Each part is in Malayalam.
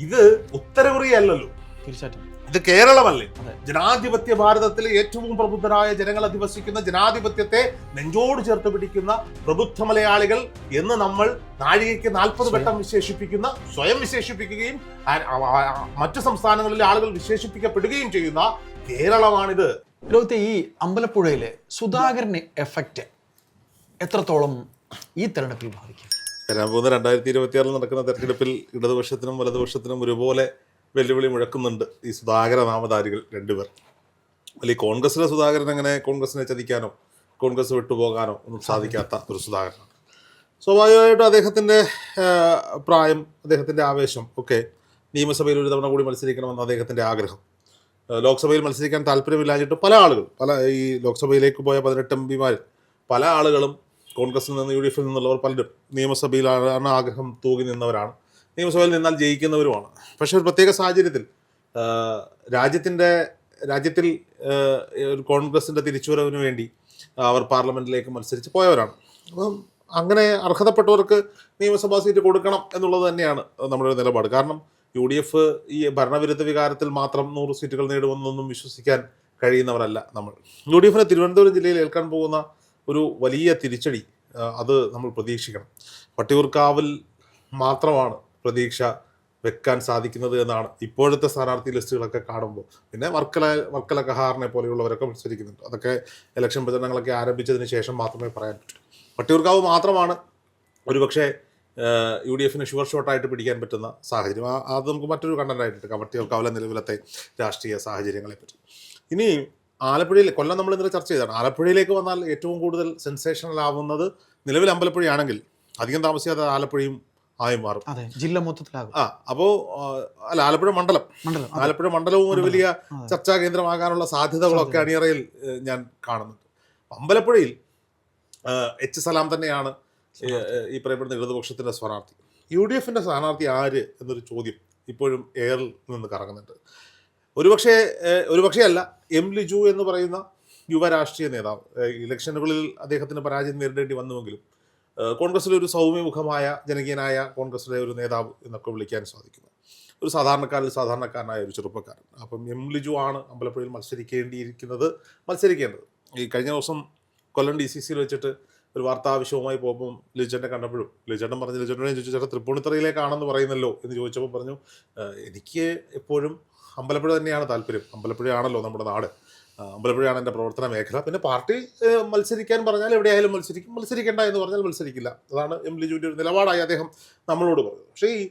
ഇത് ഉത്തരകൊറിയ അല്ലല്ലോ, തീർച്ചയായിട്ടും ഇത് കേരളമല്ലേ? ജനാധിപത്യ ഭാരതത്തിലെ ഏറ്റവും പ്രബുദ്ധരായ ജനങ്ങൾ അധിവസിക്കുന്ന ജനാധിപത്യത്തെ നെഞ്ചോട് ചേർത്ത് പിടിക്കുന്ന പ്രബുദ്ധ മലയാളികൾ എന്ന് നമ്മൾ നാഴികയ്ക്ക് 40 വട്ടം വിശേഷിപ്പിക്കുന്ന, സ്വയം വിശേഷിപ്പിക്കുകയും മറ്റു സംസ്ഥാനങ്ങളിലെ ആളുകൾ വിശേഷിപ്പിക്കപ്പെടുകയും ചെയ്യുന്ന കേരളമാണിത്. ലോകത്തെ ഈ അമ്പലപ്പുഴയിലെ സുധാകരന് എഫക്റ്റ് എത്രത്തോളം ഈ തെരഞ്ഞെടുപ്പിൽ ബാധിക്കും? വരാൻ പോകുന്ന 2026 നടക്കുന്ന തെരഞ്ഞെടുപ്പിൽ ഇടതുപക്ഷത്തിനും വലതുപക്ഷത്തിനും ഒരുപോലെ വെല്ലുവിളി മുഴക്കുന്നുണ്ട് ഈ സുധാകര നാമധാരികൾ രണ്ടുപേർ. അല്ലെങ്കിൽ കോൺഗ്രസിലെ സുധാകരൻ അങ്ങനെ കോൺഗ്രസിനെ ചതിക്കാനോ കോൺഗ്രസ് വിട്ടുപോകാനോ ഒന്നും സാധിക്കാത്ത ഒരു സുധാകരനാണ്. സ്വാഭാവികമായിട്ടും അദ്ദേഹത്തിൻ്റെ പ്രായം, അദ്ദേഹത്തിൻ്റെ ആവേശം ഒക്കെ നിയമസഭയിൽ ഒരു തവണ കൂടി മത്സരിക്കണമെന്ന് അദ്ദേഹത്തിൻ്റെ ആഗ്രഹം, ലോക്സഭയിൽ മത്സരിക്കാൻ താല്പര്യമില്ലാഞ്ഞിട്ട് പല ഈ ലോക്സഭയിലേക്ക് പോയ 18 എംപിമാരിൽ പല ആളുകളും കോൺഗ്രസിൽ നിന്ന് UDF നിന്നുള്ളവർ പലരും നിയമസഭയിലാണ് ആഗ്രഹം തൂകി നിന്നവരാണ്, നിയമസഭയിൽ നിന്നാൽ ജയിക്കുന്നവരുമാണ്. പക്ഷേ ഒരു പ്രത്യേക സാഹചര്യത്തിൽ രാജ്യത്തിൽ ഒരു കോൺഗ്രസിൻ്റെ തിരിച്ചുവരവിന് വേണ്ടി അവർ പാർലമെൻറ്റിലേക്ക് മത്സരിച്ച് പോയവരാണ്. അപ്പം അങ്ങനെ അർഹതപ്പെട്ടവർക്ക് നിയമസഭാ സീറ്റ് കൊടുക്കണം എന്നുള്ളത് തന്നെയാണ് നമ്മുടെ നിലപാട്. കാരണം UDF ഈ ഭരണവിരുദ്ധ വികാരത്തിൽ മാത്രം 100 സീറ്റുകൾ നേടുമെന്നൊന്നും വിശ്വസിക്കാൻ കഴിയുന്നവരല്ല നമ്മൾ. UDFന് തിരുവനന്തപുരം ജില്ലയിൽ ഏൽക്കാൻ പോകുന്ന ഒരു വലിയ തിരിച്ചടി അത് നമ്മൾ പ്രതീക്ഷിക്കണം. വട്ടിയൂർക്കാവിൽ മാത്രമാണ് പ്രതീക്ഷ വെക്കാൻ സാധിക്കുന്നത് എന്നാണ് ഇപ്പോഴത്തെ സ്ഥാനാർത്ഥി ലിസ്റ്റുകളൊക്കെ കാണുമ്പോൾ. പിന്നെ വർക്കല കഹാറിനെ പോലെയുള്ളവരൊക്കെ മത്സരിക്കുന്നുണ്ട്. അതൊക്കെ ഇലക്ഷൻ പ്രചരണങ്ങളൊക്കെ ആരംഭിച്ചതിന് ശേഷം മാത്രമേ പറയാൻ പറ്റൂ. വട്ടിയൂർക്കാവ് മാത്രമാണ് ഒരുപക്ഷെ UDFന് ഷുവർ ഷോട്ടായിട്ട് പിടിക്കാൻ പറ്റുന്ന സാഹചര്യം. അത് നമുക്ക് മറ്റൊരു കണ്ടന്റായിട്ട് എടുക്കാം, വട്ടിയൂർക്കാവിലെ നിലവിലത്തെ രാഷ്ട്രീയ സാഹചര്യങ്ങളെ പറ്റി. ഇനി ആലപ്പുഴയിൽ, കൊല്ലം നമ്മൾ ഇന്നലെ ചർച്ച ചെയ്തതാണ്. ആലപ്പുഴയിലേക്ക് വന്നാൽ ഏറ്റവും കൂടുതൽ സെൻസേഷണൽ ആവുന്നത് നിലവിൽ അമ്പലപ്പുഴയാണെങ്കിൽ അധികം താമസിയാതെ ആലപ്പുഴയും ആയി മാറും. ജില്ല മൊത്തത്തിലാകും. അപ്പോൾ ആലപ്പുഴ മണ്ഡലവും ഒരു വലിയ ചർച്ചാ കേന്ദ്രമാകാനുള്ള സാധ്യതകളൊക്കെ അണിയറയിൽ ഞാൻ കാണുന്നുണ്ട്. അമ്പലപ്പുഴയിൽ H സലാം തന്നെയാണ് ഈ പറയപ്പെടുന്ന ഇടതുപക്ഷത്തിന്റെ സ്ഥാനാർത്ഥി. UDFന്റെ സ്ഥാനാർത്ഥി ആര് എന്നൊരു ചോദ്യം ഇപ്പോഴും എയറിൽ നിന്ന് കറങ്ങുന്നുണ്ട്. ഒരുപക്ഷെ അല്ല, M ലിജു എന്ന് പറയുന്ന യുവ രാഷ്ട്രീയ നേതാവ്. ഇലക്ഷനുകളിൽ അദ്ദേഹത്തിന് പരാജയം നേരിടേണ്ടി വന്നുവെങ്കിലും കോൺഗ്രസിലെ ഒരു സൗമ്യമുഖമായ ജനകീയനായ കോൺഗ്രസിലെ ഒരു നേതാവ് എന്നൊക്കെ വിളിക്കാൻ സാധിക്കുന്നു. ഒരു സാധാരണക്കാരനായ ഒരു ചെറുപ്പക്കാരൻ. അപ്പം M ലിജു ആണ് അമ്പലപ്പുഴയിൽ മത്സരിക്കേണ്ടത്. ഈ കഴിഞ്ഞ ദിവസം കൊല്ലം DCCയിൽ വെച്ചിട്ട് ഒരു വാർത്താവിഷയവുമായി പോകുമ്പം ലിജനെ കണ്ടപ്പോഴും ലിജേട്ടൻ ചോദിച്ചു, ചേട്ടാ തൃപ്പൂണിത്തറയിലേക്കാണെന്ന് പറയുന്നല്ലോ എന്ന് ചോദിച്ചപ്പോൾ പറഞ്ഞു, എനിക്ക് എപ്പോഴും അമ്പലപ്പുഴ തന്നെയാണ് താല്പര്യം. അമ്പലപ്പുഴയാണല്ലോ നമ്മുടെ നാട്, അമ്പലപ്പുഴയാണ് എൻ്റെ പ്രവർത്തന മേഖല. പിന്നെ പാർട്ടി മത്സരിക്കാൻ പറഞ്ഞാൽ എവിടെയായാലും മത്സരിക്കേണ്ട എന്ന് പറഞ്ഞാൽ മത്സരിക്കില്ല. അതാണ് M ലിജുവിൻ്റെ ഒരു നിലപാടായി അദ്ദേഹം നമ്മളോട് പറഞ്ഞത്. പക്ഷേ ഈ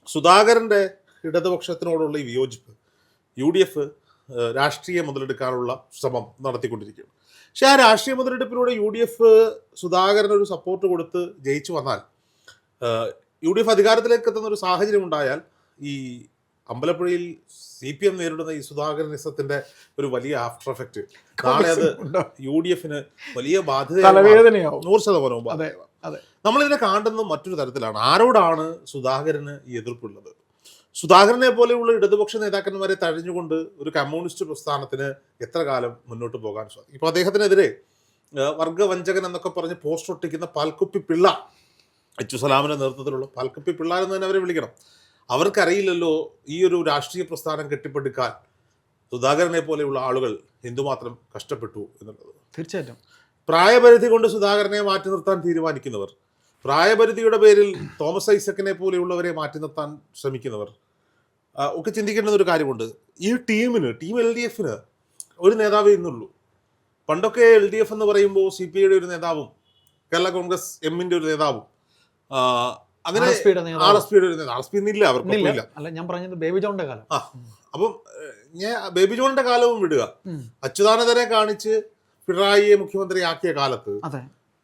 സുധാകരൻ്റെ ഇടതുപക്ഷത്തിനോടുള്ള ഈ വിയോജിപ്പ് UDF രാഷ്ട്രീയ മുതലെടുക്കാനുള്ള ശ്രമം നടത്തിക്കൊണ്ടിരിക്കുകയാണ്. പക്ഷേ ആ രാഷ്ട്രീയ മുതലെടുപ്പിലൂടെ UDF സുധാകരനൊരു സപ്പോർട്ട് കൊടുത്ത് ജയിച്ചു വന്നാൽ, UDF അധികാരത്തിലേക്ക് എത്തുന്ന ഒരു സാഹചര്യം ഉണ്ടായാൽ, ഈ അമ്പലപ്പുഴയിൽ CPM നേരിടുന്ന ഈ സുധാകരനിസത്തിന്റെ ഒരു വലിയ ആഫ്റ്റർ എഫക്റ്റ് നാളെ അത് UDFന് വലിയ ബാധ്യതയാവും. 100%. നമ്മളിതിനെ കാണുന്നത് മറ്റൊരു തരത്തിലാണ്. ആരോടാണ് സുധാകരന് ഈ എതിർപ്പുള്ളത്? സുധാകരനെ പോലെയുള്ള ഇടതുപക്ഷ നേതാക്കന്മാരെ തഴഞ്ഞുകൊണ്ട് ഒരു കമ്മ്യൂണിസ്റ്റ് പ്രസ്ഥാനത്തിന് എത്ര കാലം മുന്നോട്ട് പോകാൻ സാധിക്കും? ഇപ്പോൾ അദ്ദേഹത്തിനെതിരെ വർഗവഞ്ചകൻ എന്നൊക്കെ പറഞ്ഞ് പോസ്റ്റർ ഒട്ടിക്കുന്ന പാൽക്കുപ്പി പിള്ള, H സലാമിന്റെ നേതൃത്വത്തിലുള്ള പാൽക്കുപ്പി പിള്ള എന്ന് തന്നെ അവരെ വിളിക്കണം. അവർക്കറിയില്ലല്ലോ ഈ ഒരു രാഷ്ട്രീയ പ്രസ്ഥാനം കെട്ടിപ്പടുക്കാൻ സുധാകരനെ പോലെയുള്ള ആളുകൾ എന്തുമാത്രം കഷ്ടപ്പെട്ടു എന്നുള്ളത്. തീർച്ചയായിട്ടും പ്രായപരിധി കൊണ്ട് സുധാകരനെ മാറ്റി നിർത്താൻ തീരുമാനിക്കുന്നവർ, പ്രായപരിധിയുടെ പേരിൽ തോമസ് ഐസക്കിനെ പോലെയുള്ളവരെ മാറ്റി നിർത്താൻ ശ്രമിക്കുന്നവർ ഒക്കെ ചിന്തിക്കേണ്ടുന്ന ഒരു കാര്യമുണ്ട്. ഈ ടീം LDFന് ഒരു നേതാവേ ഇന്നുള്ളൂ. പണ്ടൊക്കെ LDF എന്ന് പറയുമ്പോൾ CPIയുടെ ഒരു നേതാവും കേരള കോൺഗ്രസ് എമ്മിൻ്റെ ഒരു നേതാവും അങ്ങനെ RSPയുടെ ഒരു നേതാവ്. RSP ഇന്നില്ല, അവർക്കൊന്നുമില്ല. ഞാൻ പറഞ്ഞത് ബേബി ജോണിന്റെ കാലം. അപ്പം ഞാൻ ബേബി ജോണിന്റെ കാലവും വിടുക, അച്യുതാനന്ദനെ കാണിച്ച് പിണറായിയെ മുഖ്യമന്ത്രിയാക്കിയ കാലത്ത്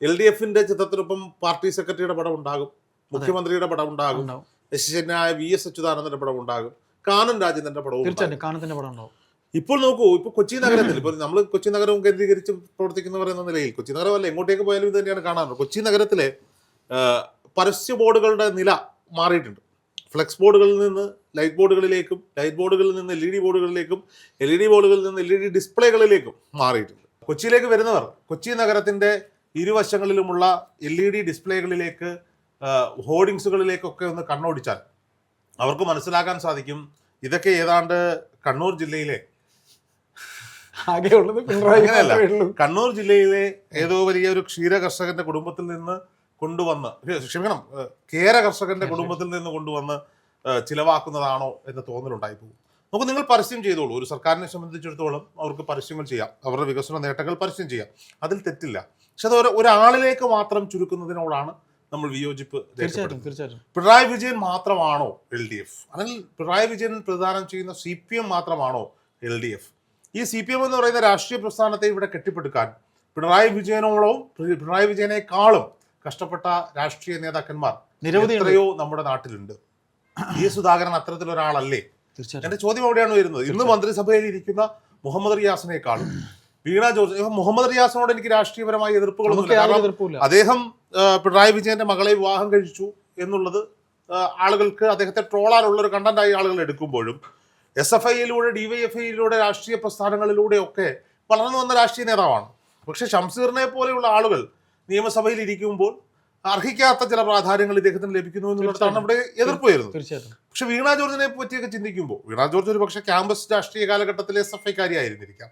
LDFന്റെ ചിത്രത്തിനൊപ്പം പാർട്ടി സെക്രട്ടറിയുടെ പടം ഉണ്ടാകും, മുഖ്യമന്ത്രിയുടെ പടം ഉണ്ടാകും, ശിഷ്യനായ VS അച്യുതാനന്ദന്റെ പടം ഉണ്ടാകും, കാനൻ രാജേന്ദ്രന്റെ പടവും ഉണ്ടാകും. ഇപ്പോൾ നോക്കൂ, ഇപ്പോൾ കൊച്ചി നഗരത്തിൽ, ഇപ്പോൾ നമ്മൾ കൊച്ചി നഗരവും കേന്ദ്രീകരിച്ച് പ്രവർത്തിക്കുന്നവർ എന്ന നിലയിൽ, കൊച്ചി നഗരമല്ല എങ്ങോട്ടേക്ക് പോയാലും ഇത് തന്നെയാണ് കാണാറുള്ളത്. കൊച്ചി നഗരത്തിലെ പരസ്യ ബോർഡുകളുടെ നില മാറിയിട്ടുണ്ട്. ഫ്ലെക്സ് ബോർഡുകളിൽ നിന്ന് ലൈറ്റ് ബോർഡുകളിലേക്കും, ലൈറ്റ് ബോർഡുകളിൽ നിന്ന് LED ബോർഡുകളിലേക്കും, LED ബോർഡുകളിൽ നിന്ന് LED ഡിസ്പ്ലേകളിലേക്കും മാറിയിട്ടുണ്ട്. കൊച്ചിയിലേക്ക് വരുന്നവർ കൊച്ചി നഗരത്തിന്റെ ഇരുവശങ്ങളിലുമുള്ള LED ഡിസ്പ്ലേകളിലേക്ക്, ഹോർഡിങ്സുകളിലേക്കൊക്കെ ഒന്ന് കണ്ണോടിച്ചാൽ അവർക്ക് മനസ്സിലാക്കാൻ സാധിക്കും ഇതൊക്കെ ഏതാണ്ട് കണ്ണൂർ ജില്ലയിലെ ആകെയുള്ളത് പിണറായി അങ്ങനെയല്ല, മാത്രമേ ഉള്ളൂ. കണ്ണൂർ ജില്ലയിലെ ഏതോ വലിയ ഒരു ക്ഷീര കർഷകന്റെ കുടുംബത്തിൽ നിന്ന് കൊണ്ടുവന്ന്, ക്ഷമിക്കണം, കേര കർഷകന്റെ കുടുംബത്തിൽ നിന്ന് കൊണ്ടുവന്ന് ചിലവാക്കുന്നതാണോ എന്ന് തോന്നലുണ്ടായി പോകും. നമുക്ക് നിങ്ങൾ പരസ്യം ചെയ്തോളൂ. ഒരു സർക്കാരിനെ സംബന്ധിച്ചിടത്തോളം അവർക്ക് പരസ്യങ്ങൾ ചെയ്യാം, അവരുടെ വികസന നേട്ടങ്ങൾ പരസ്യം ചെയ്യാം, അതിൽ തെറ്റില്ല. പക്ഷെ അത് ഒരാളിലേക്ക് മാത്രം ചുരുക്കുന്നതിനോടാണ് നമ്മൾ വിയോജിപ്പ് രേഖപ്പെടുത്തുന്നത്. തീർച്ചയായിട്ടും. പിണറായി വിജയൻ മാത്രമാണോ LDF, അല്ലെങ്കിൽ പിണറായി വിജയൻ പ്രതിദാനം ചെയ്യുന്ന CPM മാത്രമാണോ LDF? ഈ CPM എന്ന് പറയുന്ന രാഷ്ട്രീയ പ്രസ്ഥാനത്തെ ഇവിടെ കെട്ടിപ്പടുക്കാൻ പിണറായി വിജയനേക്കാളും കഷ്ടപ്പെട്ട രാഷ്ട്രീയ നേതാക്കന്മാർ എത്രയോ നമ്മുടെ നാട്ടിലുണ്ട്. സുധാകരൻ അത്തരത്തിലൊരാളല്ലേ? എന്റെ ചോദ്യം എവിടെയാണ് വരുന്നത്? ഇന്ന് മന്ത്രിസഭയിൽ ഇരിക്കുന്ന മുഹമ്മദ് റിയാസിനേക്കാളും വീണ ജോർജ്, മുഹമ്മദ് റിയാസിനോട് എനിക്ക് രാഷ്ട്രീയപരമായ എതിർപ്പുകളൊന്നുമില്ല. കാരണം അദ്ദേഹം പിണറായി വിജയന്റെ മകളെ വിവാഹം കഴിച്ചു എന്നുള്ളത് ആളുകൾക്ക് അദ്ദേഹത്തെ ട്രോളാനുള്ള ഒരു കണ്ടന്റായി ആളുകൾ എടുക്കുമ്പോഴും SFIയിലൂടെ DYFIയിലൂടെ രാഷ്ട്രീയ പ്രസ്ഥാനങ്ങളിലൂടെയൊക്കെ വളർന്നു വന്ന രാഷ്ട്രീയ നേതാവാണ്. പക്ഷെ ഷംസീറിനെ പോലെയുള്ള ആളുകൾ നിയമസഭയിൽ ഇരിക്കുമ്പോൾ അർഹിക്കാത്ത ചില പ്രാധാന്യങ്ങൾ ഇദ്ദേഹത്തിന് ലഭിക്കുന്നു എന്നുള്ളതാണ് നമ്മുടെ എതിർപ്പ് വരുന്നത്. പക്ഷെ വീണ ജോർജിനെ പറ്റിയൊക്കെ ചിന്തിക്കുമ്പോൾ, വീണ ജോർജ് ഒരു പക്ഷേ ക്യാമ്പസ് രാഷ്ട്രീയ കാലഘട്ടത്തിലെ SFIക്കാരിയായിരുന്നിരിക്കാം.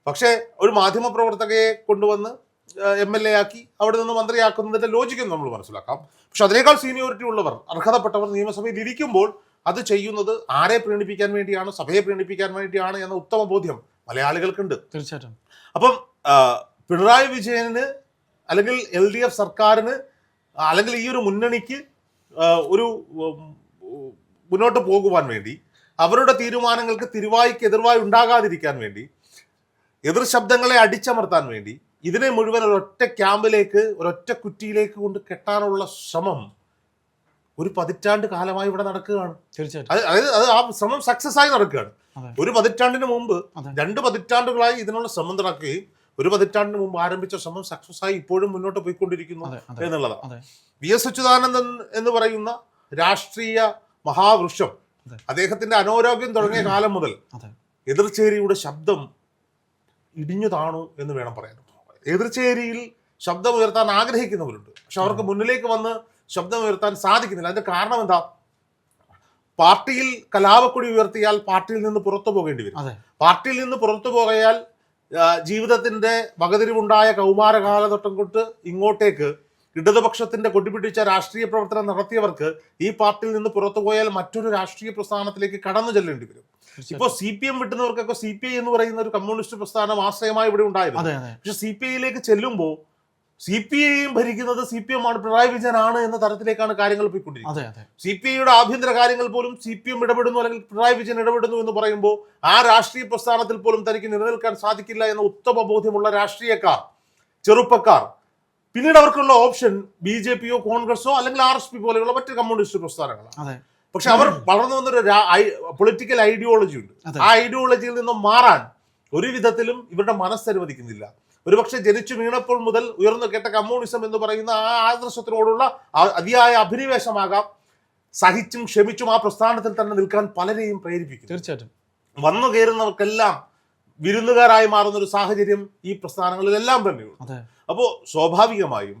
പക്ഷേ ഒരു മാധ്യമ പ്രവർത്തകയെ കൊണ്ടുവന്ന് MLA ആക്കി അവിടെ നിന്ന് മന്ത്രിയാക്കുന്നതിന്റെ ലോജിക്കും നമ്മൾ മനസ്സിലാക്കാം. പക്ഷെ അതിനേക്കാൾ സീനിയോറിറ്റി ഉള്ളവർ, അർഹതപ്പെട്ടവർ നിയമസഭയിൽ ഇരിക്കുമ്പോൾ അത് ചെയ്യുന്നത് ആരെ പ്രീണിപ്പിക്കാൻ വേണ്ടിയാണ്, സഭയെ പ്രീണിപ്പിക്കാൻ വേണ്ടിയാണ് എന്ന ഉത്തമ ബോധ്യം മലയാളികൾക്കുണ്ട്. തീർച്ചയായിട്ടും. അപ്പം പിണറായി വിജയന് അല്ലെങ്കിൽ LDF സർക്കാരിന് അല്ലെങ്കിൽ ഈ ഒരു മുന്നണിക്ക് ഒരു മുന്നോട്ട് പോകുവാൻ വേണ്ടി, അവരുടെ തീരുമാനങ്ങൾക്ക് തിരുവായ്ക്ക് എതിർവായി ഉണ്ടാകാതിരിക്കാൻ വേണ്ടി, എതിർ ശബ്ദങ്ങളെ അടിച്ചമർത്താൻ വേണ്ടി ഇതിനെ മുഴുവൻ ഒരൊറ്റ ക്യാമ്പിലേക്ക്, ഒരൊറ്റ കുറ്റിയിലേക്ക് കൊണ്ട് കെട്ടാനുള്ള ശ്രമം ഒരു പതിറ്റാണ്ട് കാലമായി ഇവിടെ നടക്കുകയാണ്. അതായത് അത് ആ ശ്രമം സക്സസ് ആയി നടക്കുകയാണ്. ഒരു പതിറ്റാണ്ടിന് മുമ്പ് 2 പതിറ്റാണ്ടുകളായി ഇതിനുള്ള ശ്രമം നടക്കുകയും ഒരു പതിറ്റാണ്ടിന് മുമ്പ് ആരംഭിച്ച ശ്രമം സക്സസ് ആയി ഇപ്പോഴും മുന്നോട്ട് പോയിക്കൊണ്ടിരിക്കുന്നു എന്നുള്ളതാണ്. VS അച്യുതാനന്ദൻ എന്ന് പറയുന്ന രാഷ്ട്രീയ മഹാവൃക്ഷം, അദ്ദേഹത്തിന്റെ അനാരോഗ്യം തുടങ്ങിയ കാലം മുതൽ എതിർചേരിയുടെ ശബ്ദം ഇടിഞ്ഞു താണു എന്ന് വേണം പറയാൻ. എതിർചേരിയിൽ ശബ്ദമുയർത്താൻ ആഗ്രഹിക്കുന്നവരുണ്ട്, പക്ഷെ അവർക്ക് മുന്നിലേക്ക് വന്ന് ശബ്ദമുയർത്താൻ സാധിക്കുന്നില്ല. അതിന്റെ കാരണം എന്താ? പാർട്ടിയിൽ കലാപക്കൊടി ഉയർത്തിയാൽ പാർട്ടിയിൽ നിന്ന് പുറത്തു പോകേണ്ടി വരും. പാർട്ടിയിൽ നിന്ന് പുറത്തു പോയാൽ ജീവിതത്തിന്റെ വകതിരിവുണ്ടായ കൗമാരകാലഘട്ടം തൊട്ട് ഇങ്ങോട്ടേക്ക് ഇടതുപക്ഷത്തിന്റെ കൊടിപിടിച്ച രാഷ്ട്രീയ പ്രവർത്തനം നടത്തിയവർക്ക് ഈ പാർട്ടിയിൽ നിന്ന് പുറത്തു പോയാൽ മറ്റൊരു രാഷ്ട്രീയ പ്രസ്ഥാനത്തിലേക്ക് കടന്നു ചെല്ലേണ്ടി വരും. ഇപ്പൊ CPM വിട്ടുന്നവർക്കൊക്കെ CPI എന്ന് പറയുന്ന ഒരു കമ്മ്യൂണിസ്റ്റ് പ്രസ്ഥാനം ആശ്രയമായി ഇവിടെ ഉണ്ടായിരുന്നു. പക്ഷെ CPIയിലേക്ക് ചെല്ലുമ്പോൾ CPIയും ഭരിക്കുന്നത് CPM ആണ്, പിണറായി വിജയൻ ആണ് എന്ന തരത്തിലേക്കാണ് കാര്യങ്ങൾ പോയിക്കൊണ്ടിരിക്കുന്നത്. CPIയുടെ ആഭ്യന്തര കാര്യങ്ങൾ പോലും CPM ഇടപെടുന്നു അല്ലെങ്കിൽ പിണറായി വിജയൻ ഇടപെടുന്നു എന്ന് പറയുമ്പോൾ ആ രാഷ്ട്രീയ പ്രസ്ഥാനത്തിൽ പോലും തനിക്ക് നിലനിൽക്കാൻ സാധിക്കില്ല എന്ന ഉത്തമ ബോധ്യമുള്ള രാഷ്ട്രീയക്കാർ, ചെറുപ്പക്കാർ, പിന്നീട് അവർക്കുള്ള ഓപ്ഷൻ BJPയോ കോൺഗ്രസോ അല്ലെങ്കിൽ RSP പോലെയുള്ള മറ്റു കമ്മ്യൂണിസ്റ്റ് പ്രസ്ഥാനങ്ങളാണ്. പക്ഷെ അവർ വളർന്നു വന്നൊരു പൊളിറ്റിക്കൽ ഐഡിയോളജി ഉണ്ട്. ആ ഐഡിയോളജിയിൽ നിന്നും മാറാൻ ഒരു വിധത്തിലും ഇവരുടെ മനസ്സനുവദിക്കുന്നില്ല. ഒരുപക്ഷെ ജനിച്ചു വീണപ്പോൾ മുതൽ ഉയർന്നു കേട്ട കമ്മ്യൂണിസം എന്ന് പറയുന്ന ആ ആദർശത്തിനോടുള്ള അതിയായ അഭിനിവേശമാകാം സഹിച്ചും ക്ഷമിച്ചും ആ പ്രസ്ഥാനത്തിൽ തന്നെ നിൽക്കാൻ പലരെയും പ്രേരിപ്പിക്കും. തീർച്ചയായിട്ടും വന്നു കയറുന്നവർക്കെല്ലാം വിരുന്നുകാരായി മാറുന്ന ഒരു സാഹചര്യം ഈ പ്രസ്ഥാനങ്ങളിലെല്ലാം തന്നെയുണ്ട്. അപ്പോൾ സ്വാഭാവികമായും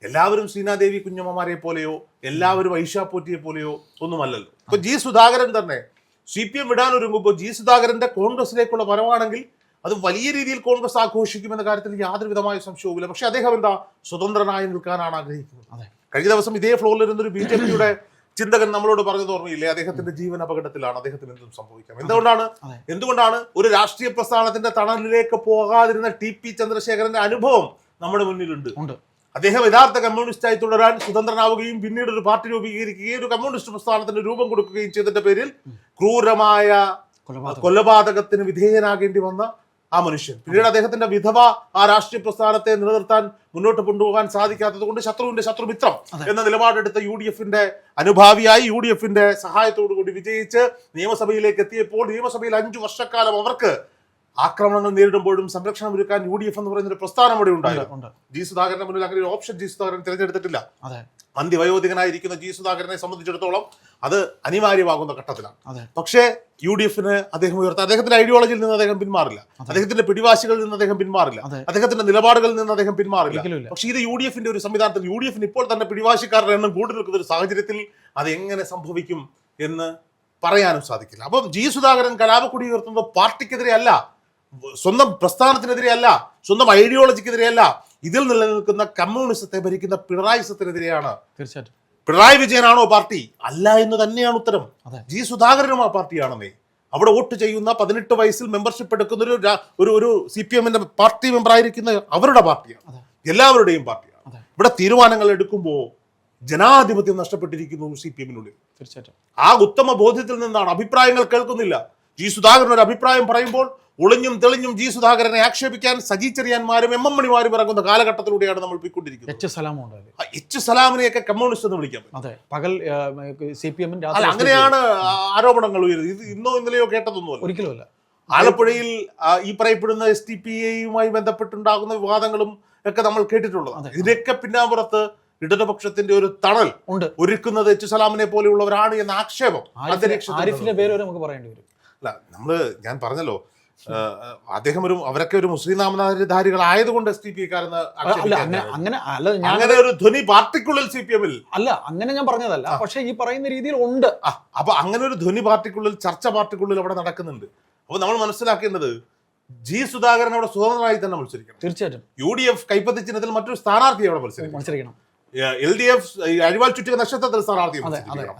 എല്ലാവരും ശ്രീനാദേവി കുഞ്ഞമ്മമാരെ പോലെയോ എല്ലാവരും ഐഷാ പോറ്റിയെ പോലെയോ ഒന്നുമല്ലല്ലോ. ഇപ്പൊ സുധാകരൻ തന്നെ CPM വിടാനൊരുങ്ങുമ്പോൾ സുധാകരന്റെ കോൺഗ്രസിലേക്കുള്ള വരവാണെങ്കിൽ അത് വലിയ രീതിയിൽ കോൺഗ്രസ് ആഘോഷിക്കുമെന്ന കാര്യത്തിൽ യാതൊരു വിധമായ സംശയവുമില്ല. പക്ഷെ അദ്ദേഹം എന്താ സ്വതന്ത്രനായി നിൽക്കാനാണ് ആഗ്രഹിക്കുന്നത്. കഴിഞ്ഞ ദിവസം ഇതേ ഫ്ലോറിൽ ഇരുന്നൊരു BJPയുടെ ചിന്തകൻ നമ്മളോട് പറഞ്ഞത് ഓർമ്മയില്ലേ? അദ്ദേഹത്തിന്റെ ജീവൻ അപകടത്തിലാണ്, അദ്ദേഹത്തിന് എന്തും സംഭവിക്കാം. എന്തുകൊണ്ടാണ് ഒരു രാഷ്ട്രീയ പ്രസ്ഥാനത്തിന്റെ തണലിലേക്ക് പോകാതിരുന്ന TP ചന്ദ്രശേഖരന്റെ അനുഭവം നമ്മുടെ മുന്നിലുണ്ട്. അദ്ദേഹം യഥാർത്ഥ കമ്മ്യൂണിസ്റ്റായി തുടരാൻ സ്വതന്ത്രനാവുകയും പിന്നീട് ഒരു പാർട്ടി രൂപീകരിക്കുകയും ഒരു കമ്മ്യൂണിസ്റ്റ് പ്രസ്ഥാനത്തിന് രൂപം കൊടുക്കുകയും ചെയ്തതിന്റെ പേരിൽ ക്രൂരമായ കൊലപാതകത്തിന് വിധേയനാകേണ്ടി വന്ന ആ മനുഷ്യൻ, പിന്നീട് അദ്ദേഹത്തിന്റെ വിധവ ആ രാഷ്ട്രീയ പ്രസ്ഥാനത്തെ നിലനിർത്താൻ മുന്നോട്ട് കൊണ്ടുപോകാൻ സാധിക്കാത്തത് കൊണ്ട് ശത്രുവിന്റെ ശത്രുമിത്രം എന്ന നിലപാടെടുത്ത UDFന്റെ അനുഭാവിയായി UDFന്റെ സഹായത്തോടു കൂടി വിജയിച്ച് നിയമസഭയിലേക്ക് എത്തിയപ്പോൾ നിയമസഭയിൽ 5 വർഷക്കാലം അവർക്ക് ആക്രമണങ്ങൾ നേരിടുമ്പോഴും സംരക്ഷണം ഒരുക്കാൻ UDF എന്ന് പറയുന്ന ഒരു പ്രസ്ഥാനം ഇവിടെ ഉണ്ടായിരുന്നു. സുധാകരന്റെ മുന്നിൽ അങ്ങനെ ഒരു ഓപ്ഷൻ സുധാകരൻ തിരഞ്ഞെടുത്തിട്ടില്ല. അന്ത്യവയോധികനായിരിക്കുന്ന സുധാകരനെ സംബന്ധിച്ചിടത്തോളം അത് അനിവാര്യമാകുന്ന ഘട്ടത്തിലാണ്. പക്ഷേ UDFന് അദ്ദേഹം ഉയർത്താൻ, അദ്ദേഹത്തിന്റെ ഐഡിയോളജിയിൽ നിന്ന് അദ്ദേഹം പിന്മാറില്ല, അദ്ദേഹത്തിന്റെ പിടിവാശികളിൽ നിന്ന് അദ്ദേഹം പിന്മാറില്ല, അദ്ദേഹത്തിന്റെ നിലപാടുകളിൽ നിന്ന് അദ്ദേഹം പിന്മാറില്ല. പക്ഷേ ഇത് UDFന്റെ ഒരു സംവിധാനത്തിൽ UDFന് ഇപ്പോൾ തന്നെ പിടിവാശിക്കാരുടെ എണ്ണം കൂടി നിൽക്കുന്ന ഒരു സാഹചര്യത്തിൽ അത് എങ്ങനെ സംഭവിക്കും എന്ന് പറയാനും സാധിക്കില്ല. അപ്പം ജി സുധാകരൻ കലാപക്കൊടി ഉയർത്തുന്നത് പാർട്ടിക്കെതിരെ അല്ല, സ്വന്തം പ്രസ്ഥാനത്തിനെതിരെ അല്ല, സ്വന്തം ഐഡിയോളജിക്കെതിരെ അല്ല, ഇതിൽ നിലനിൽക്കുന്ന കമ്മ്യൂണിസത്തെ ഭരിക്കുന്ന പിണറായിസത്തിനെതിരെയാണ്. തീർച്ചയായിട്ടും പിണറായി വിജയനാണോ പാർട്ടി? അല്ല എന്ന് തന്നെയാണ് ഉത്തരം. അതെ. ജി സുധാകരനും ആ പാർട്ടിയാണെന്നേ. അവിടെ വോട്ട് ചെയ്യുന്ന 18 വയസ്സിൽ മെമ്പർഷിപ്പ് എടുക്കുന്ന ഒരു CPM-ന്റെ പാർട്ടി മെമ്പർ ആയിരിക്കുന്ന അവരുടെ പാർട്ടിയാണ്, എല്ലാവരുടെയും പാർട്ടിയാണ്. ഇവിടെ തീരുമാനങ്ങൾ എടുക്കുമ്പോൾ ജനാധിപത്യം നഷ്ടപ്പെട്ടിരിക്കുന്നു CPM-നുള്ളിൽ. തീർച്ചയായിട്ടും ആ ഉത്തമ ബോധ്യത്തിൽ നിന്നാണ് അഭിപ്രായങ്ങൾ കേൾക്കുന്നില്ല. ജി സുധാകരൻ ഒരു അഭിപ്രായം പറയുമ്പോൾ ഒളിഞ്ഞും തെളിഞ്ഞും ജി സുധാകരനെ ആക്ഷേപിക്കാൻ സജി ചെറിയാന്മാരും MM മണിമാരും ഇറങ്ങുന്ന കാലഘട്ടത്തിലൂടെയാണ് നമ്മൾ പോയിക്കൊണ്ടിരിക്കുന്നത്. എച്ച് സലാമിനെയൊക്കെ കമ്മ്യൂണിസ്റ്റ് എന്ന് വിളിക്കാൻ പറ്റും. അതെ, പകൽ CPM അല്ല, അങ്ങനെയാണ് ആരോപണങ്ങൾ ഉയരുന്നത്. ഇത് ഇന്നോ ഇന്നലെയോ കേട്ടതൊന്നുമല്ല, ഒരിക്കലുമല്ല. ആലപ്പുഴയിൽ ഈ പറയപ്പെടുന്ന STPA-യുമായി ബന്ധപ്പെട്ടുണ്ടാകുന്ന വിവാദങ്ങളും ഒക്കെ നമ്മൾ കേട്ടിട്ടുള്ളത്. ഇതിനൊക്കെ പിന്നാമ്പുറത്ത് ഇടതുപക്ഷത്തിന്റെ ഒരു തണൽ ഒരുക്കുന്നത് എച്ച് സലാമിനെ പോലെയുള്ളവരാണ് എന്ന ആക്ഷേപം ആരിഫിന്റെ പേര് നമുക്ക് പറയേണ്ടി വരും. അല്ല, ഞാൻ പറഞ്ഞല്ലോ, അദ്ദേഹം അവരൊക്കെ ഒരു മുസ്ലിം നാമധാരികളായതുകൊണ്ട് STPക്കാരെന്ന് അങ്ങനെ ഒരു ധ്വനി പാർട്ടിക്കുള്ളിൽ CPM-ൽ അല്ല, അങ്ങനെ ഞാൻ പറഞ്ഞതല്ല, പക്ഷെ ഈ പറയുന്ന രീതിയിൽ ഉണ്ട്. അപ്പൊ അങ്ങനെ ഒരു ധ്വനി പാർട്ടിക്കുള്ളിൽ, ചർച്ച പാർട്ടിക്കുള്ളിൽ അവിടെ നടക്കുന്നുണ്ട്. അപ്പൊ നമ്മൾ മനസ്സിലാക്കേണ്ടത് ജി സുധാകരൻ അവിടെ സ്വതന്ത്രമായി തന്നെ മത്സരിക്കണം. തീർച്ചയായിട്ടും UDF കൈപ്പത്തി ചിഹ്നത്തിൽ മറ്റൊരു സ്ഥാനാർത്ഥി അവിടെ മത്സരിക്കണം. LDF അഴിവാൾ ചുറ്റിക നക്ഷത്രത്തിൽ സ്ഥാനാർത്ഥി മത്സരിക്കണം.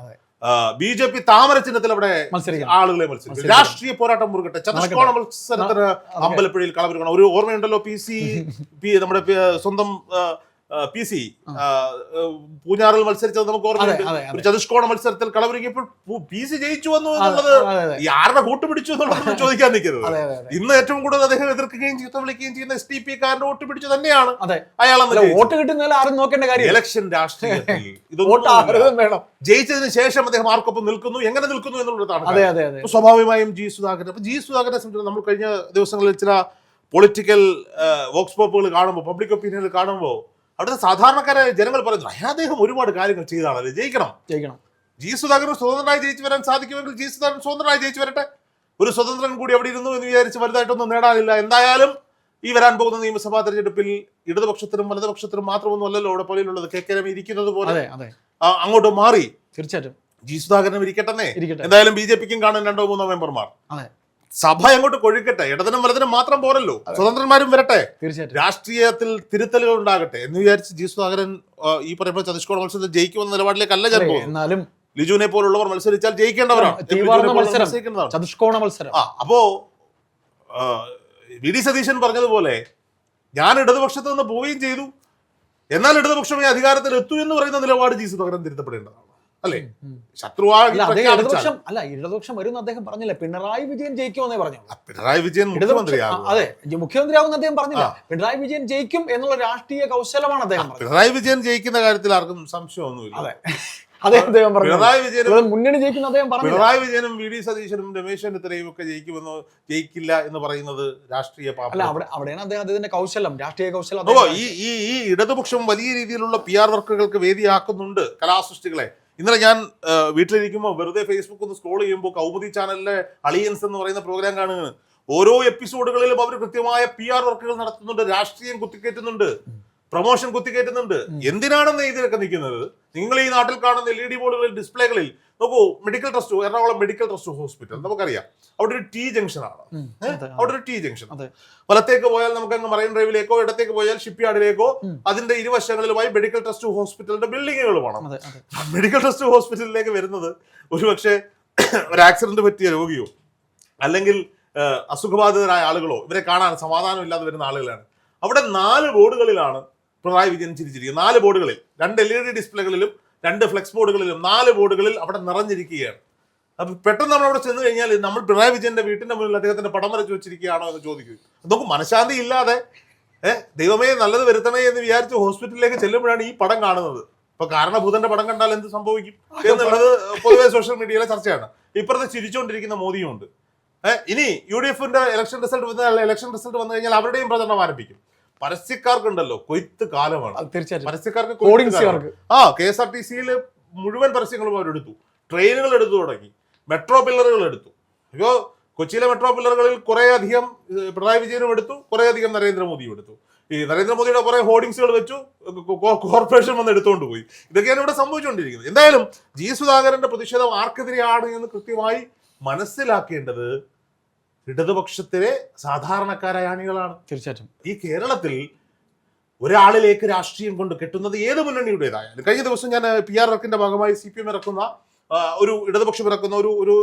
BJP താമര ചിഹ്നത്തിൽ അവിടെ ആളുകളെ മത്സരിക്കും. രാഷ്ട്രീയ പോരാട്ടം മുറുകട്ടെ. ചതുഷ്കോണ മത്സരത്തിന് അമ്പലപ്പുഴയിൽ കളമൊരുക്കണം. ഒരു ഓർമ്മയുണ്ടല്ലോ, നമ്മുടെ സ്വന്തം PC പൂഞ്ഞാറിൽ മത്സരിച്ചത് നമുക്ക് ഓർമ്മയുണ്ട്. ഒരു ചതുഷ്കോണ മത്സരത്തിൽ കളമൊരുങ്ങിയപ്പോൾ PC ജയിച്ചു വന്നു എന്നുള്ളത് ആരുടെ വോട്ട് പിടിച്ചു എന്നുള്ളത് ചോദിക്കാൻ നിൽക്കരുത്. ഇന്ന് ഏറ്റവും കൂടുതൽ അദ്ദേഹം എതിർക്കുകയും ചീത്ത വിളിക്കുകയും ചെയ്യുന്ന STPക്കാരന്റെ വോട്ട് പിടിച്ചു തന്നെയാണ് അയാൾ. വോട്ട് കിട്ടുന്ന ആരും നോക്കേണ്ട കാര്യം. ഇലക്ഷൻ രാഷ്ട്രീയത്തിൽ ഇതൊന്നും വേണം. ജയിച്ചതിന് ശേഷം അദ്ദേഹം ആർക്കൊപ്പം നിൽക്കുന്നു, എങ്ങനെ നിൽക്കുന്നു എന്നുള്ളതാണ് സ്വാഭാവികമായും ജി സുധാകരൻ. അപ്പൊ ജി സുധാകരനെ സംബന്ധിച്ച് നമ്മൾ കഴിഞ്ഞ ദിവസങ്ങളിൽ ചില പൊളിറ്റിക്കൽ വോക്സ് പോപ്പുകൾ കാണുമ്പോൾ, പബ്ലിക് ഒപ്പീനിയനിൽ കാണുമ്പോൾ അവിടുത്തെ സാധാരണക്കാരായ ജനങ്ങൾ പറയുന്നു, അദ്ദേഹം ഒരുപാട് കാര്യങ്ങൾ ചെയ്താണല്ലേ, ജയിക്കണം. ജി സുധാകരൻ സ്വതന്ത്രമായി ജയിച്ചു വരാൻ സാധിക്കുമെങ്കിൽ ജി സുധാകരൻ സ്വതന്ത്രമായി ജയിച്ചു വരട്ടെ. ഒരു സ്വതന്ത്രൻ കൂടി അവിടെ ഇരുന്നു എന്ന് വിചാരിച്ച് വലുതായിട്ടൊന്നും നേടാനില്ല. എന്തായാലും ഈ വരാൻ പോകുന്ന നിയമസഭാ തെരഞ്ഞെടുപ്പിൽ ഇടതുപക്ഷത്തിനും വലതുപക്ഷത്തിനും മാത്രമൊന്നും അല്ലല്ലോ അവിടെ പോലെയുള്ളത്. KK രമ ഇരിക്കുന്നത് പോലെ അങ്ങോട്ട് മാറി തീർച്ചയായിട്ടും ജി സുധാകരനും ഇരിക്കട്ടെ. എന്തായാലും BJPക്കും കാണാൻ 2-3 മെമ്പർമാർ. സഭ അങ്ങോട്ട് കൊഴുക്കട്ടെ. ഇടതിനും വലതിനും മാത്രം പോരല്ലോ, സ്വതന്ത്രന്മാരും വരട്ടെ. രാഷ്ട്രീയത്തിൽ തിരുത്തലുകൾ ഉണ്ടാകട്ടെ എന്ന് വിചാരിച്ച് ജി സുധാകരൻ ഈ പറയുമ്പോൾ ചതുഷ്കോണ മത്സരത്തിൽ ജയിക്കുമെന്ന നിലപാടിലേക്കല്ല ഞാൻ പോകുന്നത്. ലിജുവിനെ പോലുള്ളവർ മത്സരിച്ചാൽ ജയിക്കേണ്ടവരാണ്. അപ്പോ VD സതീശൻ പറഞ്ഞതുപോലെ ഞാൻ ഇടതുപക്ഷത്ത് നിന്ന് പോവുകയും ചെയ്തു, എന്നാൽ ഇടതുപക്ഷമേ അധികാരത്തിൽ എത്തൂ എന്ന് പറയുന്ന നിലപാട് ജി സുധാകരൻ തിരുത്തപ്പെടേണ്ടതാണ്. അല്ലേ, ഇടതുപക്ഷം വരും അദ്ദേഹം പറഞ്ഞില്ല. പിണറായി വിജയൻ ജയിക്കുമെന്നേ പറഞ്ഞു. പിണറായി വിജയൻ മുഖ്യമന്ത്രിയാകും. അതെ, മുഖ്യമന്ത്രിയാകുമെന്ന് അദ്ദേഹം പറഞ്ഞില്ല. പിണറായി വിജയൻ ജയിക്കും എന്നുള്ള രാഷ്ട്രീയ കൗശലമാണ് അദ്ദേഹം. പിണറായി വിജയൻ ജയിക്കുന്ന കാര്യത്തിൽ ആർക്കും സംശയമൊന്നുമില്ല. മുന്നണി ജയിക്കുന്ന അദ്ദേഹം പറഞ്ഞു. പിണറായി വിജയനും VD സതീശനും രമേശ് ചെന്നിത്തലയും ഒക്കെ ജയിക്കുമെന്നോ ജയിക്കില്ല എന്ന് പറയുന്നത് രാഷ്ട്രീയ അവിടെയാണ് അദ്ദേഹത്തിന്റെ കൗശലം, രാഷ്ട്രീയ കൗശലം. ഈ ഇടതുപക്ഷം വലിയ രീതിയിലുള്ള PR വർക്കുകൾക്ക് വേദിയാക്കുന്നുണ്ട്, കലാസൃഷ്ടികളെ. ഇന്നലെ ഞാൻ വീട്ടിലിരിക്കുമ്പോൾ വെറുതെ ഫേസ്ബുക്ക് ഒന്ന് സ്ക്രോൾ ചെയ്യുമ്പോൾ കൗമുദി ചാനലിലെ അളിയൻസ് എന്ന് പറയുന്ന പ്രോഗ്രാം കാണുകയാണ്. ഓരോ എപ്പിസോഡുകളിലും അവർ കൃത്യമായ PR വർക്കുകൾ നടത്തുന്നുണ്ട്, രാഷ്ട്രീയം കുത്തിക്കയറ്റുന്നുണ്ട്, പ്രൊമോഷൻ കുത്തിക്കയറ്റുന്നുണ്ട്. എന്തിനാണെന്ന് ഇതിലൊക്കെ നിൽക്കുന്നത്? നിങ്ങൾ ഈ നാട്ടിൽ കാണുന്ന LED ബോർഡുകളിൽ, ഡിസ്പ്ലേകളിൽ നോക്കൂ. Medical trust, Ernakulam medical trust hospital നമുക്കറിയാം, അവിടെ ഒരു T ജംഗ്ഷൻ ആണ്. അവിടെ ഒരു T ജംഗ്ഷൻ, വലത്തേക്ക് പോയാൽ നമുക്ക് അങ്ങ് മറൈൻ ഡ്രൈവിലേക്കോ, ഇടത്തേക്ക് പോയാൽ ഷിപ്പ് യാർഡിലേക്കോ, അതിന്റെ ഇരുവശങ്ങളിലുമായി മെഡിക്കൽ ട്രസ്റ്റ് ഹോസ്പിറ്റലിന്റെ ബിൽഡിങ്ങുകൾ വേണം. മെഡിക്കൽ ട്രസ്റ്റ് ഹോസ്പിറ്റലിലേക്ക് വരുന്നത് ഒരുപക്ഷെ ഒരു ആക്സിഡന്റ് പറ്റിയ രോഗിയോ അല്ലെങ്കിൽ അസുഖബാധിതരായ ആളുകളോ, ഇവരെ കാണാൻ സമാധാനമില്ലാതെ വരുന്ന ആളുകളാണ്. അവിടെ 4 ബോർഡുകളിലാണ് പിണറായി വിജയൻ ചിരിച്ചിരിക്കുന്നത്. 4 ബോർഡുകളിൽ, 2 LED ഡിസ്പ്ലേകളിലും 2 ഫ്ലെക്സ് ബോർഡുകളിലും 4 ബോർഡുകളിൽ അവിടെ നിറഞ്ഞിരിക്കുകയാണ്. അപ്പൊ പെട്ടെന്ന് നമ്മൾ അവിടെ ചെന്ന് കഴിഞ്ഞാൽ നമ്മൾ പിണറായി വിജയന്റെ വീട്ടിന്റെ മുന്നിൽ അദ്ദേഹത്തിന്റെ പടം വരച്ച് വെച്ചിരിക്കുകയാണോ എന്ന് ചോദിക്കും. നമുക്ക് മനഃശാന്തി ഇല്ലാതെ ദൈവമേ നല്ലത് വരുത്തണേ എന്ന് വിചാരിച്ച് ഹോസ്പിറ്റലിലേക്ക് ചെല്ലുമ്പോഴാണ് ഈ പടം കാണുന്നത്. ഇപ്പൊ കാരണഭൂതന്റെ പടം കണ്ടാൽ എന്ത് സംഭവിക്കും എന്നുള്ളത് പൊതുവെ സോഷ്യൽ മീഡിയയിലെ ചർച്ചയാണ്. ഇപ്പുറത്തെ ചിരിച്ചുകൊണ്ടിരിക്കുന്ന മോദിയും ഉണ്ട്. ഇനി UDFന്റെ ഇലക്ഷൻ റിസൾട്ട് വന്നു കഴിഞ്ഞാൽ അവരുടെയും പ്രചരണം ആരംഭിക്കും. പരസ്യക്കാർക്കുണ്ടല്ലോ കൊയ്ത്ത് കാലമാണ്. പരസ്യക്കാർക്ക് KSRTCയിൽ മുഴുവൻ പരസ്യങ്ങളും അവരെടുത്തു. ട്രെയിനുകൾ എടുത്തു തുടങ്ങി, മെട്രോ പില്ലറുകൾ എടുത്തു. ഇപ്പോൾ കൊച്ചിയിലെ മെട്രോ പില്ലറുകളിൽ കുറേ അധികം പിണറായി വിജയനും എടുത്തു, കുറേ അധികം നരേന്ദ്രമോദിയും എടുത്തു. ഈ നരേന്ദ്രമോദിയുടെ കുറെ ഹോർഡിങ്സുകൾ വെച്ചു, കോർപ്പറേഷൻ വന്ന് എടുത്തുകൊണ്ട് പോയി. ഇതൊക്കെയാണ് ഇവിടെ സംഭവിച്ചുകൊണ്ടിരിക്കുന്നത്. എന്തായാലും ജി സുധാകരന്റെ പ്രതിഷേധം ആർക്കെതിരെയാണ് എന്ന് കൃത്യമായി മനസ്സിലാക്കേണ്ടത് ഇടതുപക്ഷത്തിലെ സാധാരണക്കാരായ അണികളാണ്. തീർച്ചയായിട്ടും ഈ കേരളത്തിൽ ഒരാളിലേക്ക് രാഷ്ട്രീയം കൊണ്ട് കെട്ടുന്നത് ഏത് മുന്നണിയുടേതായാലും, കഴിഞ്ഞ ദിവസം ഞാൻ PR വർക്കിന്റെ ഭാഗമായി CPM ഇറക്കുന്ന ഒരു ഇടതുപക്ഷം ഇറക്കുന്ന ഒരു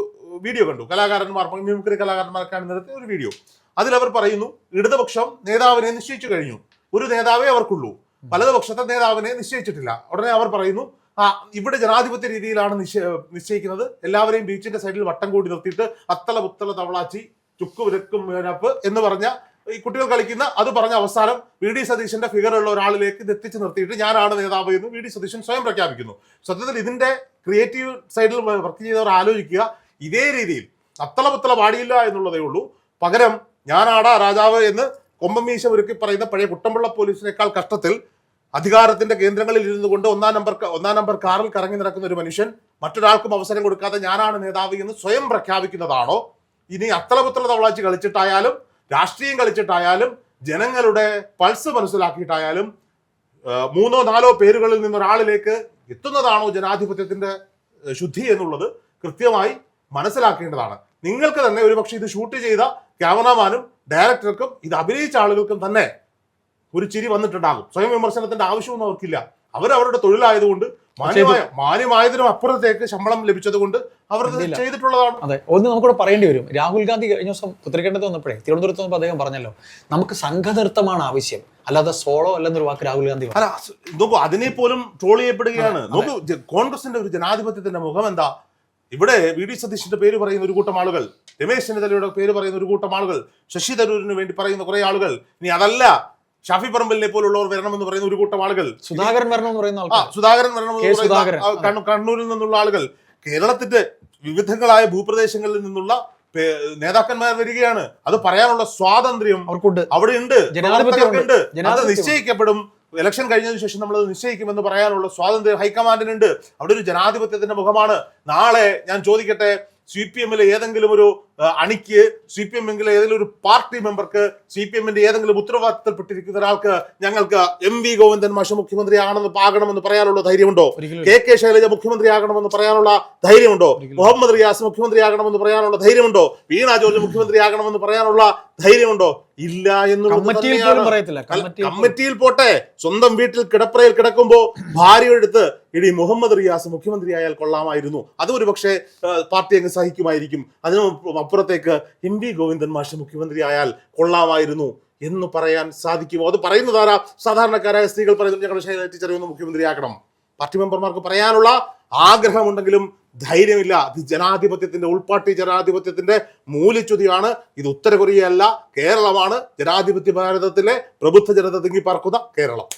വീഡിയോ കണ്ടു. കലാകാരന്മാർ, മിമിക്രി കലാകാരന്മാർക്കാണ് നിരത്തിയ ഒരു വീഡിയോ. അതിലവർ പറയുന്നു, ഇടതുപക്ഷം നേതാവിനെ നിശ്ചയിച്ചു കഴിഞ്ഞു, ഒരു നേതാവേ അവർക്കുള്ളൂ, വലതുപക്ഷത്തെ നേതാവിനെ നിശ്ചയിച്ചിട്ടില്ല. ഉടനെ അവർ പറയുന്നു, ഇവിടെ ജനാധിപത്യ രീതിയിലാണ് നിശ്ചയിക്കുന്നത്, എല്ലാവരെയും ബീച്ചിന്റെ സൈഡിൽ വട്ടം കൂടി നിർത്തിയിട്ട് അത്തള പുത്തള തവളാച്ചി ചുക്ക് വിലക്കും മേനപ്പ് എന്ന് പറഞ്ഞ ഈ കുട്ടികൾ കളിക്കുന്ന അത് പറഞ്ഞ അവസാനം VD സതീശന്റെ ഫിഗറുള്ള ഒരാളിലേക്ക് ഇത് എത്തിച്ചു നിർത്തിയിട്ട് ഞാനാണ് നേതാവ് എന്ന് VD സതീശൻ സ്വയം പ്രഖ്യാപിക്കുന്നു. സത്യത്തിൽ ഇതിന്റെ ക്രിയേറ്റീവ് സൈഡിൽ വർക്ക് ചെയ്തവർ ആലോചിക്കുക, ഇതേ രീതിയിൽ അത്തള പുത്തള പാടിയില്ല എന്നുള്ളതേ ഉള്ളൂ, പകരം ഞാനാടാ രാജാവ് എന്ന് കൊമ്പമീശ ഒരുക്കി പറയുന്ന പഴയ കുട്ടമ്പുള്ള പോലീസിനേക്കാൾ കഷ്ടത്തിൽ അധികാരത്തിന്റെ കേന്ദ്രങ്ങളിൽ ഇരുന്നു കൊണ്ട് ഒന്നാം നമ്പർ കാറിൽ കറങ്ങി നടക്കുന്ന ഒരു മനുഷ്യൻ മറ്റൊരാൾക്കും അവസരം കൊടുക്കാതെ ഞാനാണ് നേതാവ് എന്ന് സ്വയം പ്രഖ്യാപിക്കുന്നതാണോ? ഇനി അത്തളപുത്തള തവളാച്ചി കളിച്ചിട്ടായാലും രാഷ്ട്രീയം കളിച്ചിട്ടായാലും ജനങ്ങളുടെ പൾസ് മനസ്സിലാക്കിയിട്ടായാലും 3 or 4 പേരുകളിൽ നിന്നൊരാളിലേക്ക് എത്തുന്നതാണോ ജനാധിപത്യത്തിന്റെ ശുദ്ധി എന്നുള്ളത് കൃത്യമായി മനസ്സിലാക്കേണ്ടതാണ്. നിങ്ങൾക്ക് തന്നെ ഒരുപക്ഷെ ഇത് ഷൂട്ട് ചെയ്ത ക്യാമറാമാനും ഡയറക്ടർക്കും ഇത് അഭിനയിച്ച ആളുകൾക്കും തന്നെ ഒരു ചിരി വന്നിട്ടുണ്ടാകും. സ്വയം വിമർശനത്തിന്റെ ആവശ്യമൊന്നും അവർക്കില്ല. അവരവരുടെ തൊഴിലായതുകൊണ്ട് മാന്യമായതിനും അപ്പുറത്തേക്ക് ശമ്പളം ലഭിച്ചത് കൊണ്ട് അവർ ചെയ്തിട്ടുള്ളതാണ്. അതെ, ഒന്ന് നമുക്കിവിടെ പറയേണ്ടി വരും. രാഹുൽ ഗാന്ധി കഴിഞ്ഞ ദിവസം ഉത്തരേഖണ്ഡത്ത് വന്നപ്പോഴേ തിരുവനന്തപുരത്ത് വന്നപ്പോൾ അദ്ദേഹം പറഞ്ഞല്ലോ, നമുക്ക് സംഘനൃത്തമാണ് ആവശ്യം, അല്ലാതെ സോളോ അല്ലെന്നൊരു വാക്ക് രാഹുൽ ഗാന്ധി. അല്ല നോക്കൂ, അതിനെ പോലും ട്രോൾ ചെയ്യപ്പെടുകയാണ്. നോക്കൂ, കോൺഗ്രസിന്റെ ഒരു ജനാധിപത്യത്തിന്റെ മുഖം എന്താ? ഇവിടെ VD സതീശന്റെ പേര് പറയുന്ന ഒരു കൂട്ടം ആളുകൾ, രമേശ് ചെന്നിത്തലയുടെ പേര് പറയുന്ന ഒരു കൂട്ടം ആളുകൾ, ശശി തരൂരിന് വേണ്ടി പറയുന്ന കുറെ ആളുകൾ, ഇനി അതല്ല ഷാഫി പറമ്പലിനെ പോലുള്ളവർ വരണമെന്ന് പറയുന്ന ഒരു കൂട്ടം ആളുകൾ, സുധാകരൻ വരണമെന്ന് പറയുന്ന സുധാകരൻ വരണമെന്ന് പറയുന്ന കണ്ണൂരിൽ നിന്നുള്ള ആളുകൾ, കേരളത്തിന്റെ വിവിധങ്ങളായ ഭൂപ്രദേശങ്ങളിൽ നിന്നുള്ള നേതാക്കന്മാർ വരികയാണ്. അത് പറയാനുള്ള സ്വാതന്ത്ര്യം അവിടെ ഉണ്ട്, അത് നിശ്ചയിക്കപ്പെടും. ഇലക്ഷൻ കഴിഞ്ഞതിന് ശേഷം നമ്മൾ നിശ്ചയിക്കുമെന്ന് പറയാനുള്ള സ്വാതന്ത്ര്യം ഹൈക്കമാൻഡിനുണ്ട്. അവിടെ ഒരു ജനാധിപത്യത്തിന്റെ മുഖമാണ്. നാളെ ഞാൻ ചോദിക്കട്ടെ, CPM-ലെ ഏതെങ്കിലും ഒരു അണിക്ക്, CPM-എങ്കിലെ ഏതെങ്കിലും ഒരു പാർട്ടി മെമ്പർക്ക്, CPM-ന്റെ ഏതെങ്കിലും ഉത്തരവാദിത്തപ്പെട്ടിരിക്കുന്ന ഒരാൾക്ക് ഞങ്ങൾക്ക് MV ഗോവിന്ദൻ മാഷ് ആകണമെന്ന് പറയാനുള്ള ധൈര്യമുണ്ടോ? KK ശൈലജ മുഖ്യമന്ത്രിയാകണമെന്ന് പറയാനുള്ള ധൈര്യമുണ്ടോ? മുഹമ്മദ് റിയാസ് മുഖ്യമന്ത്രിയാകണമെന്ന് പറയാനുള്ള ധൈര്യമുണ്ടോ? വീണ ജോർജ് മുഖ്യമന്ത്രിയാകണമെന്ന് പറയാനുള്ള ധൈര്യമുണ്ടോ? ഇല്ല എന്നുള്ളത്. കമ്മിറ്റിയിൽ പോട്ടെ, സ്വന്തം വീട്ടിൽ കിടപ്പറയിൽ കിടക്കുമ്പോ ഭാര്യയെടുത്ത് ഇടി മുഹമ്മദ് റിയാസ് മുഖ്യമന്ത്രിയായാൽ കൊള്ളാമായിരുന്നു, അത് ഒരു പക്ഷേ പാർട്ടി അങ്ങ് സഹിക്കുമായിരിക്കും, അതിന് അപ്പുറത്തേക്ക് MV ഗോവിന്ദൻ മാഷ് മുഖ്യമന്ത്രിയായാൽ കൊള്ളാമായിരുന്നു എന്ന് പറയാൻ സാധിക്കുമോ? അത് പറയുന്നതാരാ? സാധാരണക്കാരായ സ്ത്രീകൾ പറയുന്നത് ഞങ്ങളുടെ ശൈലജ ടീച്ചറെ ഒന്ന് മുഖ്യമന്ത്രിയാക്കണം. പാർട്ടി മെമ്പർമാർക്ക് പറയാനുള്ള ആഗ്രഹമുണ്ടെങ്കിലും ധൈര്യമില്ല. ഇത് ജനാധിപത്യത്തിന്റെ, ഉൾപാർട്ടി ജനാധിപത്യത്തിന്റെ മൂല്യച്യുതിയാണ്. ഇത് ഉത്തര കൊറിയയല്ല, കേരളമാണ്. ജനാധിപത്യ ഭാരതത്തിലെ പ്രബുദ്ധ ജനത തിങ്ങിപ്പാർക്കുന്ന കേരളം.